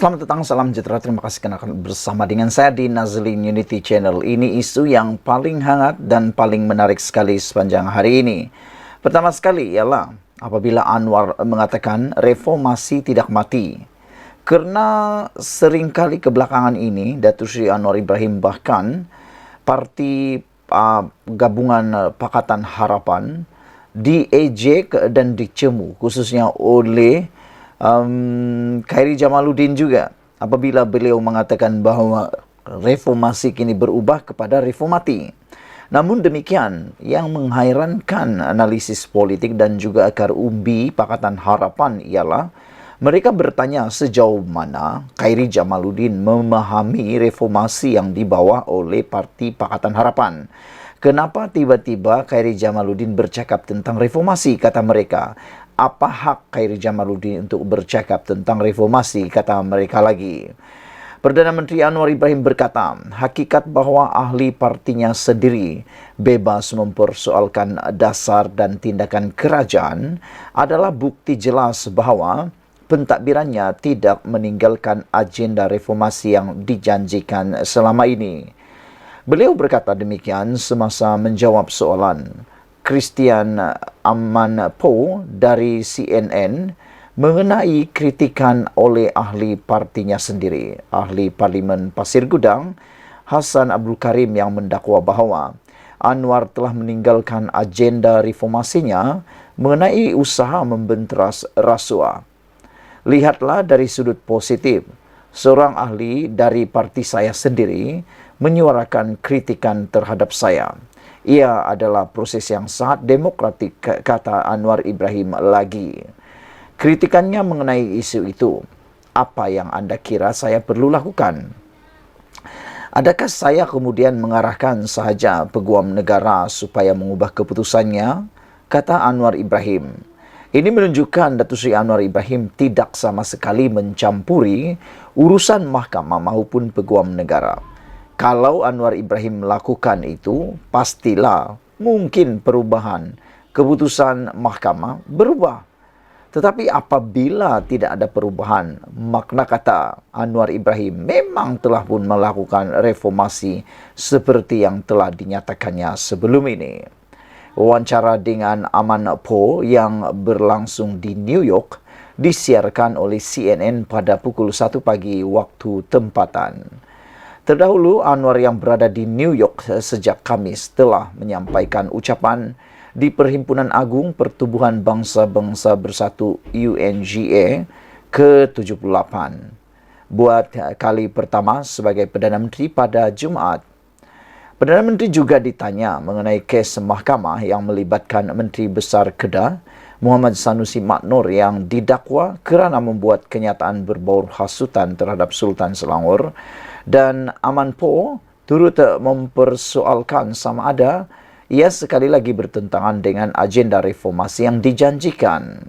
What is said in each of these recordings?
Selamat datang, salam sejahtera. Terima kasih karena akan bersama dengan saya di Nazlin Unity Channel. Ini isu yang paling hangat dan paling menarik sekali sepanjang hari ini. Pertama sekali ialah apabila Anwar mengatakan reformasi tidak mati. Karena seringkali kebelakangan ini, Datuk Seri Anwar Ibrahim bahkan parti gabungan Pakatan Harapan diejek dan dicemu khususnya oleh Khairi Jamaluddin juga apabila beliau mengatakan bahawa reformasi kini berubah kepada reformati. Namun demikian, yang menghairankan analisis politik dan juga akar umbi Pakatan Harapan ialah mereka bertanya sejauh mana Khairi Jamaluddin memahami reformasi yang dibawa oleh Parti Pakatan Harapan. Kenapa tiba-tiba Khairi Jamaluddin bercakap tentang reformasi, kata mereka. Apa hak Khairi Jamaluddin untuk bercakap tentang reformasi, kata mereka lagi. Perdana Menteri Anwar Ibrahim berkata, hakikat bahawa ahli partinya sendiri bebas mempersoalkan dasar dan tindakan kerajaan adalah bukti jelas bahawa pentadbirannya tidak meninggalkan agenda reformasi yang dijanjikan selama ini. Beliau berkata demikian semasa menjawab soalan Christian Amanpour dari CNN mengenai kritikan oleh ahli partinya sendiri, ahli Parlimen Pasir Gudang, Hassan Abdul Karim, yang mendakwa bahawa Anwar telah meninggalkan agenda reformasinya mengenai usaha membenteras rasuah. Lihatlah dari sudut positif, seorang ahli dari parti saya sendiri menyuarakan kritikan terhadap saya. Ia adalah proses yang sangat demokratik, kata Anwar Ibrahim lagi. Kritikannya mengenai isu itu, apa yang anda kira saya perlu lakukan? Adakah saya kemudian mengarahkan sahaja peguam negara supaya mengubah keputusannya? Kata Anwar Ibrahim. Ini menunjukkan Datuk Seri Anwar Ibrahim tidak sama sekali mencampuri urusan mahkamah maupun peguam negara. Kalau Anwar Ibrahim melakukan itu, pastilah mungkin perubahan keputusan mahkamah berubah. Tetapi apabila tidak ada perubahan, makna kata Anwar Ibrahim memang telah pun melakukan reformasi seperti yang telah dinyatakannya sebelum ini. Wawancara dengan Amanpour yang berlangsung di New York disiarkan oleh CNN pada pukul 1 pagi waktu tempatan. Terdahulu, Anwar yang berada di New York sejak Khamis telah menyampaikan ucapan di Perhimpunan Agung Pertubuhan Bangsa-Bangsa Bersatu UNGA ke-78 buat kali pertama sebagai Perdana Menteri pada Jumaat. Perdana Menteri juga ditanya mengenai kes mahkamah yang melibatkan Menteri Besar Kedah Muhammad Sanusi Maknor yang didakwa kerana membuat kenyataan berbau hasutan terhadap Sultan Selangor, dan Amanpour turut mempersoalkan sama ada ia sekali lagi bertentangan dengan agenda reformasi yang dijanjikan.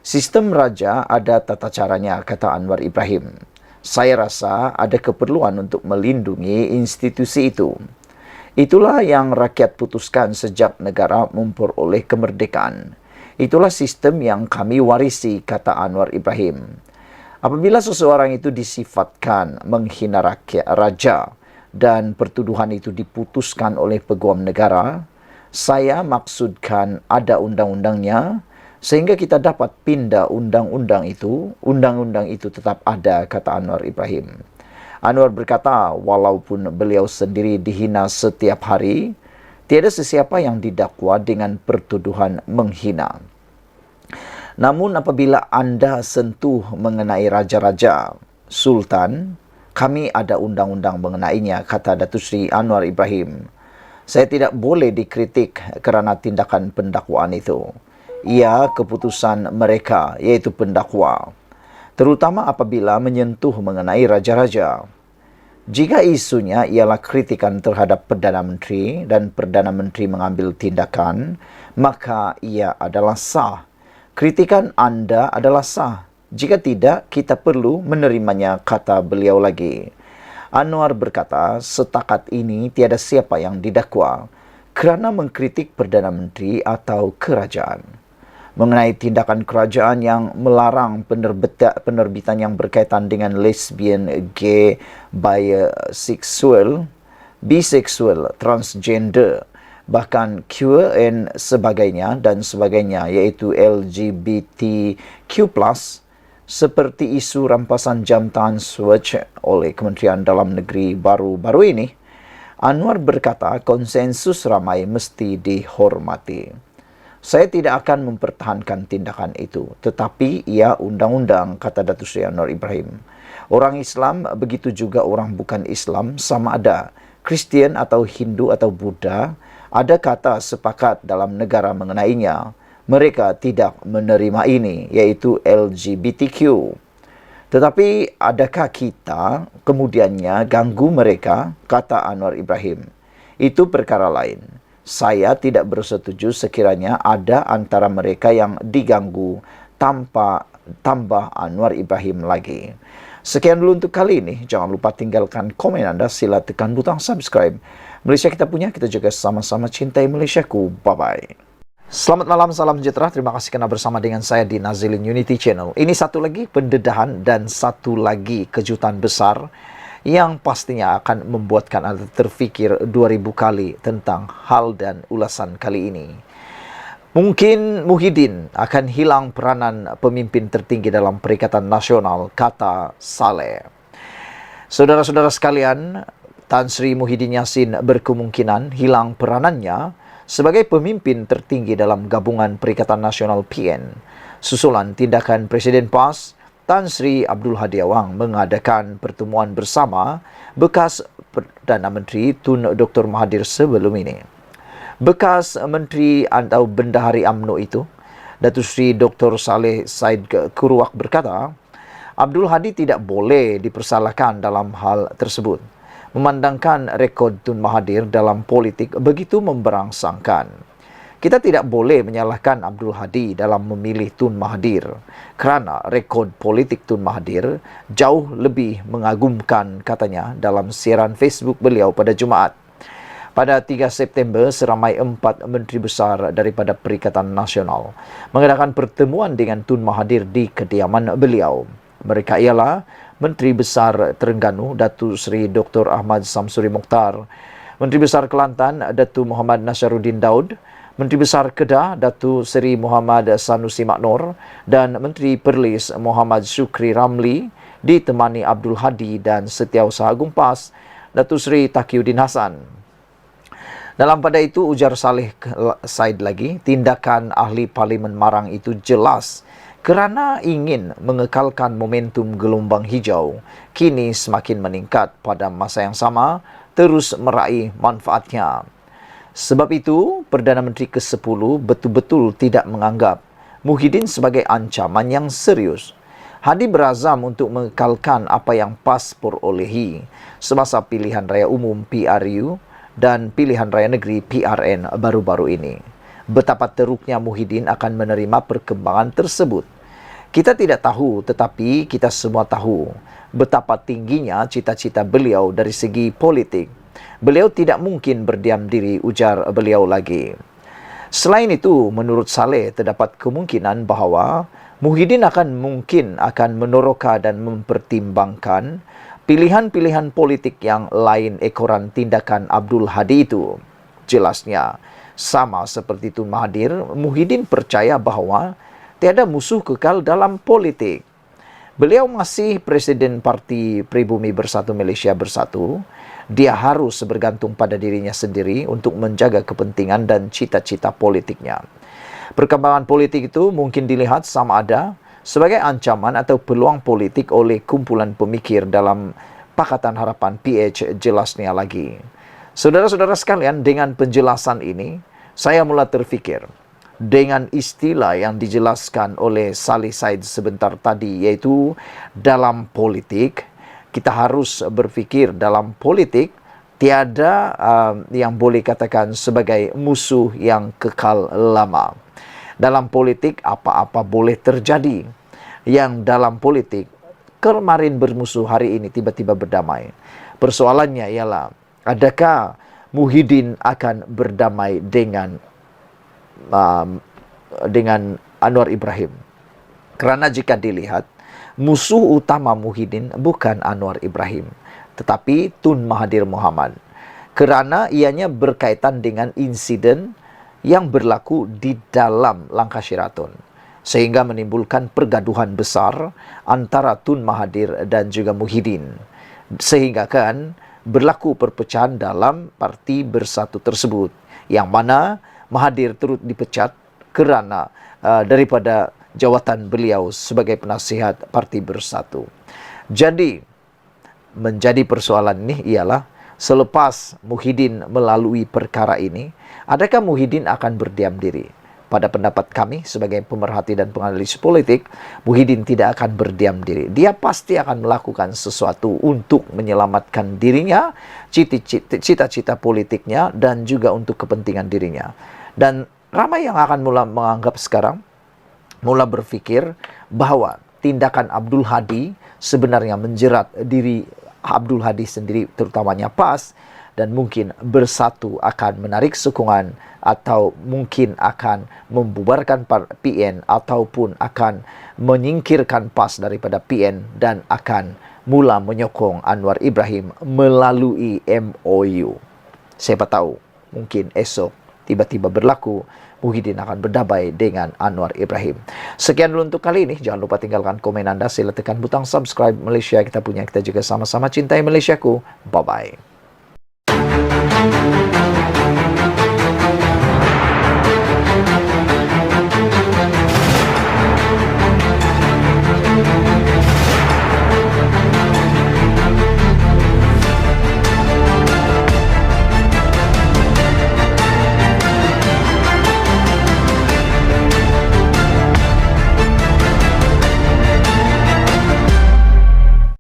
Sistem raja ada tata caranya, kata Anwar Ibrahim. Saya rasa ada keperluan untuk melindungi institusi itu. Itulah yang rakyat putuskan sejak negara memperoleh kemerdekaan. Itulah sistem yang kami warisi, kata Anwar Ibrahim. Apabila seseorang itu disifatkan menghina rakyat raja dan pertuduhan itu diputuskan oleh peguam negara, saya maksudkan ada undang-undangnya sehingga kita dapat pindah undang-undang itu tetap ada, kata Anwar Ibrahim. Anwar berkata, walaupun beliau sendiri dihina setiap hari, tiada sesiapa yang didakwa dengan pertuduhan menghina. Namun apabila anda sentuh mengenai raja-raja, sultan, kami ada undang-undang mengenainya, kata Datuk Seri Anwar Ibrahim. Saya tidak boleh dikritik kerana tindakan pendakwaan itu. Ia keputusan mereka, iaitu pendakwa. Terutama apabila menyentuh mengenai raja-raja. Jika isunya ialah kritikan terhadap Perdana Menteri dan Perdana Menteri mengambil tindakan, maka ia adalah sah. Kritikan anda adalah sah. Jika tidak, kita perlu menerimanya, kata beliau lagi. Anwar berkata, setakat ini tiada siapa yang didakwa kerana mengkritik Perdana Menteri atau kerajaan. mengenai tindakan kerajaan yang melarang penerbitan yang berkaitan dengan lesbian, gay, biseksual, transgender, bahkan queer and sebagainya dan sebagainya, iaitu LGBTQ+, seperti isu rampasan jam tangan Swatch oleh Kementerian Dalam Negeri baru-baru ini. Anwar berkata konsensus ramai mesti dihormati. Saya tidak akan mempertahankan tindakan itu, tetapi ia undang-undang, kata Datuk Seri Anwar Ibrahim. Orang Islam, begitu juga orang bukan Islam, sama ada Kristian atau Hindu atau Buddha, ada kata sepakat dalam negara mengenainya. Mereka tidak menerima ini, yaitu LGBTQ. Tetapi adakah kita kemudiannya ganggu mereka, kata Anwar Ibrahim. Itu perkara lain. Saya tidak bersetuju sekiranya ada antara mereka yang diganggu tanpa tambah Anwar Ibrahim lagi. Sekian dulu untuk kali ini. Jangan lupa tinggalkan komen Anda. Sila tekan butang subscribe. Malaysia kita punya, kita juga sama-sama cintai Malaysiaku. Bye-bye. Selamat malam, salam sejahtera. Terima kasih kerana bersama dengan saya di Nazilin Unity Channel. Ini satu lagi pendedahan dan satu lagi kejutan besar yang pastinya akan membuatkan Anda terfikir 2000 kali tentang hal dan ulasan kali ini. Mungkin Muhyiddin akan hilang peranan pemimpin tertinggi dalam Perikatan Nasional, kata Saleh. Saudara-saudara sekalian, Tan Sri Muhyiddin Yassin berkemungkinan hilang peranannya sebagai pemimpin tertinggi dalam gabungan Perikatan Nasional PN. Susulan tindakan Presiden PAS, Tan Sri Abdul Hadi Awang mengadakan pertemuan bersama bekas Perdana Menteri Tun Dr. Mahathir sebelum ini. Bekas Menteri atau Bendahari UMNO itu, Datuk Sri Dr. Saleh Said Kuruak berkata, Abdul Hadi tidak boleh dipersalahkan dalam hal tersebut. Memandangkan rekod Tun Mahathir dalam politik begitu memberangsangkan. Kita tidak boleh menyalahkan Abdul Hadi dalam memilih Tun Mahathir kerana rekod politik Tun Mahathir jauh lebih mengagumkan, katanya dalam siaran Facebook beliau pada Jumaat. Pada 3 September, seramai 4 menteri besar daripada Perikatan Nasional mengadakan pertemuan dengan Tun Mahathir di kediaman beliau. Mereka ialah Menteri Besar Terengganu, Datuk Seri Dr. Ahmad Samsuri Mokhtar, Menteri Besar Kelantan, Datuk Muhammad Nasharuddin Daud, Menteri Besar Kedah, Datuk Seri Muhammad Sanusi Maknor, dan Menteri Perlis Muhammad Syukri Ramli, ditemani Abdul Hadi dan Setiausaha Agung PAS, Datuk Seri Taqiyuddin Hasan. Dalam pada itu, ujar Saleh Said lagi, tindakan ahli Parlimen Marang itu jelas kerana ingin mengekalkan momentum gelombang hijau, kini semakin meningkat pada masa yang sama, terus meraih manfaatnya. Sebab itu, Perdana Menteri ke-10 betul-betul tidak menganggap Muhyiddin sebagai ancaman yang serius. Hadi berazam untuk mengekalkan apa yang PAS perolehi semasa pilihan raya umum PRU dan pilihan raya negeri PRN baru-baru ini. Betapa teruknya Muhyiddin akan menerima perkembangan tersebut. Kita tidak tahu, tetapi kita semua tahu betapa tingginya cita-cita beliau dari segi politik. Beliau tidak mungkin berdiam diri, ujar beliau lagi. Selain itu, menurut Saleh, terdapat kemungkinan bahawa Muhyiddin mungkin akan meneroka dan mempertimbangkan pilihan-pilihan politik yang lain ekoran tindakan Abdul Hadi itu. Jelasnya, sama seperti Tun Mahathir, Muhyiddin percaya bahawa tiada musuh kekal dalam politik. Beliau masih Presiden Parti Pribumi Bersatu Malaysia Bersatu. Dia harus bergantung pada dirinya sendiri untuk menjaga kepentingan dan cita-cita politiknya. Perkembangan politik itu mungkin dilihat sama ada sebagai ancaman atau peluang politik oleh kumpulan pemikir dalam Pakatan Harapan PH, jelasnya lagi. Saudara-saudara sekalian, dengan penjelasan ini, saya mula terfikir dengan istilah yang dijelaskan oleh Saleh Said sebentar tadi, iaitu dalam politik, kita harus berfikir dalam politik tiada yang boleh katakan sebagai musuh yang kekal lama. Dalam politik apa-apa boleh terjadi. Yang dalam politik kemarin bermusuh, hari ini tiba-tiba berdamai. Persoalannya ialah, adakah Muhyiddin akan berdamai dengan Anwar Ibrahim. Karena jika dilihat, musuh utama Muhyiddin bukan Anwar Ibrahim, tetapi Tun Mahathir Mohamad. Kerana ianya berkaitan dengan insiden yang berlaku di dalam Langkah Sheraton, sehingga menimbulkan pergaduhan besar antara Tun Mahathir dan juga Muhyiddin. Sehingga kan berlaku perpecahan dalam Parti Bersatu tersebut, yang mana Mahathir turut dipecat kerana daripada jawatan beliau sebagai penasihat Parti Bersatu. Jadi, menjadi persoalan ini ialah selepas Muhyiddin melalui perkara ini, adakah Muhyiddin akan berdiam diri? Pada pendapat kami sebagai pemerhati dan penganalisis politik, Muhyiddin tidak akan berdiam diri. Dia pasti akan melakukan sesuatu untuk menyelamatkan dirinya, cita-cita politiknya, dan juga untuk kepentingan dirinya. Dan ramai yang akan menganggap sekarang, mula berfikir bahwa tindakan Abdul Hadi sebenarnya menjerat diri Abdul Hadi sendiri terutamanya PAS, dan mungkin Bersatu akan menarik sokongan atau mungkin akan membubarkan PN ataupun akan menyingkirkan PAS daripada PN dan akan mula menyokong Anwar Ibrahim melalui MOU. Siapa tahu mungkin esok tiba-tiba berlaku Muhyiddin akan berdamai dengan Anwar Ibrahim. Sekian dulu untuk kali ini. Jangan lupa tinggalkan komen Anda. Sila tekan butang subscribe. Malaysia kita punya, kita juga sama-sama cintai Malaysiaku. Bye-bye.